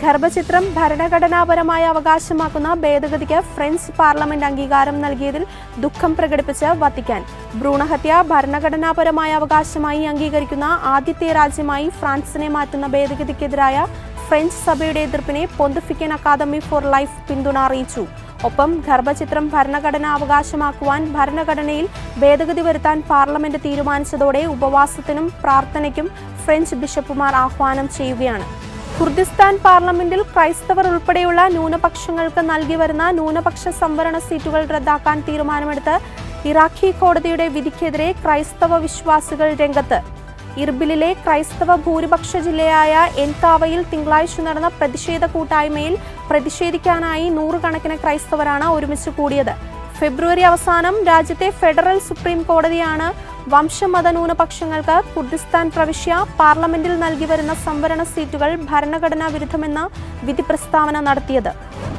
ഗർഭചിത്രം ഭരണഘടനാപരമായ അവകാശമാക്കുന്ന ഭേദഗതിക്ക് French parliament അംഗീകാരം നൽകിയതിൽ ദുഃഖം പ്രകടിപ്പിച്ച് വത്തിക്കാൻ. ഭ്രൂണഹത്യ ഭരണഘടനാപരമായ അവകാശമായി അംഗീകരിക്കുന്ന ആദ്യത്തെ രാജ്യമായി ഫ്രാൻസിനെ മാറ്റുന്ന ഭേദഗതിക്കെതിരായ ഫ്രഞ്ച് സഭയുടെ എതിർപ്പിനെ പൊന്തിഫിക്കൻ അക്കാദമി ഫോർ ലൈഫ് പിന്തുണ അറിയിച്ചു. ഒപ്പം ഗർഭചിത്രം ഭരണഘടനാ അവകാശമാക്കുവാൻ ഭരണഘടനയിൽ ഭേദഗതി വരുത്താൻ പാർലമെന്റ് തീരുമാനിച്ചതോടെ ഉപവാസത്തിനും പ്രാർത്ഥനയ്ക്കും ഫ്രഞ്ച് ബിഷപ്പുമാർ ആഹ്വാനം ചെയ്യുകയാണ്. കുർദിസ്ഥാൻ പാർലമെന്റിൽ ക്രൈസ്തവർ ഉൾപ്പെടെയുള്ള ന്യൂനപക്ഷങ്ങൾക്ക് നൽകി വരുന്ന ന്യൂനപക്ഷ സംവരണ സീറ്റുകൾ റദ്ദാക്കാൻ തീരുമാനമെടുത്ത് ഇറാഖി കോടതിയുടെ വിധിക്കെതിരെ ക്രൈസ്തവ വിശ്വാസികൾ രംഗത്ത്. ഇർബിലിലെ ക്രൈസ്തവ ഭൂരിപക്ഷ ജില്ലയായ എൻകാവയിൽ തിങ്കളാഴ്ച നടന്ന പ്രതിഷേധ കൂട്ടായ്മയിൽ പ്രതിഷേധിക്കാനായി നൂറുകണക്കിന് ക്രൈസ്തവരാണ് ഒരുമിച്ച് കൂടിയത്. ഫെബ്രുവരി അവസാനം രാജ്യത്തെ ഫെഡറൽ സുപ്രീം കോടതിയാണ് വംശമത ന്യൂനപക്ഷങ്ങൾക്ക് കുർദിസ്ഥാൻ പ്രവിശ്യ പാർലമെന്റിൽ നൽകി വരുന്ന സംവരണ സീറ്റുകൾ ഭരണഘടനാ വിരുദ്ധമെന്ന വിധി പ്രസ്താവന നടത്തിയത്.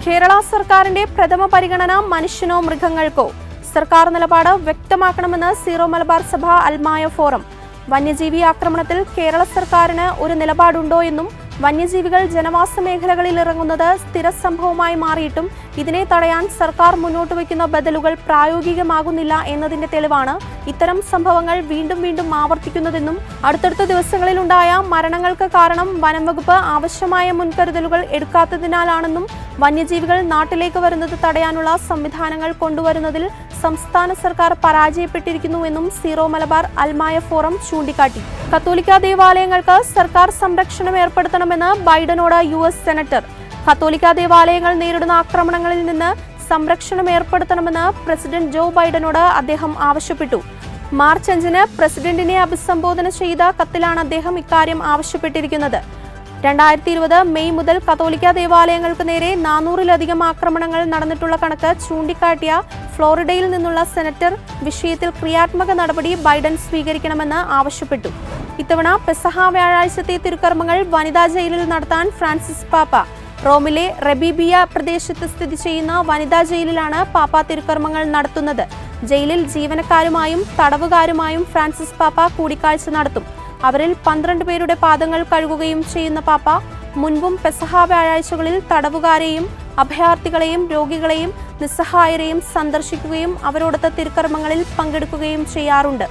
കേരള സർക്കാരിന്റെ പ്രഥമ പരിഗണന മനുഷ്യനോ മൃഗങ്ങൾക്കോ? സർക്കാർ നിലപാട് വ്യക്തമാക്കണമെന്ന് സീറോ മലബാർ സഭ അൽമായ ഫോറം. വന്യജീവി ആക്രമണത്തിൽ കേരള സർക്കാരിന് ഒരു നിലപാടുണ്ടോ എന്നും വന്യജീവികൾ ജനവാസ മേഖലകളിൽ ഇറങ്ങുന്നത് സ്ഥിര സംഭവമായി മാറിയിട്ടും ഇതിനെ തടയാൻ സർക്കാർ മുന്നോട്ട് വയ്ക്കുന്ന ബദലുകൾ പ്രായോഗികമാകുന്നില്ല എന്നതിന്റെ തെളിവാണ് ഇത്തരം സംഭവങ്ങൾ വീണ്ടും വീണ്ടും ആവർത്തിക്കുന്നതെന്നും അടുത്തടുത്ത ദിവസങ്ങളിലുണ്ടായ മരണങ്ങൾക്ക് കാരണം വനം വകുപ്പ് ആവശ്യമായ മുൻകരുതലുകൾ എടുക്കാത്തതിനാലാണെന്നും വന്യജീവികൾ നാട്ടിലേക്ക് വരുന്നത് തടയാനുള്ള സംവിധാനങ്ങൾ കൊണ്ടുവരുന്നതിൽ സംസ്ഥാന സർക്കാർ പരാജയപ്പെട്ടിരിക്കുന്നുവെന്നും സീറോ മലബാർ അൽമായ ഫോറം ചൂണ്ടിക്കാട്ടി. കത്തോലിക്ക ദേവാലയങ്ങൾക്ക് സർക്കാർ സംരക്ഷണം ഏർപ്പെടുത്തണമെന്ന് ബൈഡനോട് US സെനറ്റർ. കത്തോലിക്ക ദേവാലയങ്ങൾ നേരിടുന്ന ആക്രമണങ്ങളിൽ നിന്ന് സംരക്ഷണം ഏർപ്പെടുത്തണമെന്ന് പ്രസിഡന്റ് ജോ ബൈഡനോട് അദ്ദേഹം ആവശ്യപ്പെട്ടു. മാർച്ച് 5-ന് പ്രസിഡന്റിനെ അഭിസംബോധന ചെയ്ത കത്തിലാണ് അദ്ദേഹം ഇക്കാര്യം ആവശ്യപ്പെട്ടിരിക്കുന്നത്. 2020 മെയ് മുതൽ കത്തോലിക്ക ദേവാലയങ്ങൾക്ക് നേരെ 400-ലധികം ആക്രമണങ്ങൾ നടന്നിട്ടുള്ള കണക്ക് ചൂണ്ടിക്കാട്ടിയ ഫ്ലോറിഡയിൽ നിന്നുള്ള സെനറ്റർ വിഷയത്തിൽ ക്രിയാത്മക നടപടി ബൈഡൻ സ്വീകരിക്കണമെന്ന് ആവശ്യപ്പെട്ടു. ഇത്തവണ പെസഹ വ്യാഴാഴ്ചത്തെ തിരുക്കർമ്മങ്ങൾ വനിതാ ജയിലിൽ നടത്താൻ ഫ്രാൻസിസ് പാപ്പ. റോമിലെ റെബിബിയ പ്രദേശത്ത് സ്ഥിതി ചെയ്യുന്ന വനിതാ ജയിലിലാണ് പാപ്പ തിരുക്കർമ്മങ്ങൾ നടത്തുന്നത്. ജയിലിൽ ജീവനക്കാരുമായും തടവുകാരുമായും ഫ്രാൻസിസ് പാപ്പ കൂടിക്കാഴ്ച നടത്തും. അവരിൽ 12 പേരുടെ പാദങ്ങൾ കഴുകുകയും ചെയ്യുന്ന പാപ്പ മുൻപും പെസഹ വ്യാഴാഴ്ചകളിൽ തടവുകാരെയും അഭയാർത്ഥികളെയും രോഗികളെയും നിസ്സഹായരെയും സന്ദർശിക്കുകയും അവരോടൊത്ത് തിരുക്കർമ്മങ്ങളിൽ പങ്കെടുക്കുകയും ചെയ്യാറുണ്ട്.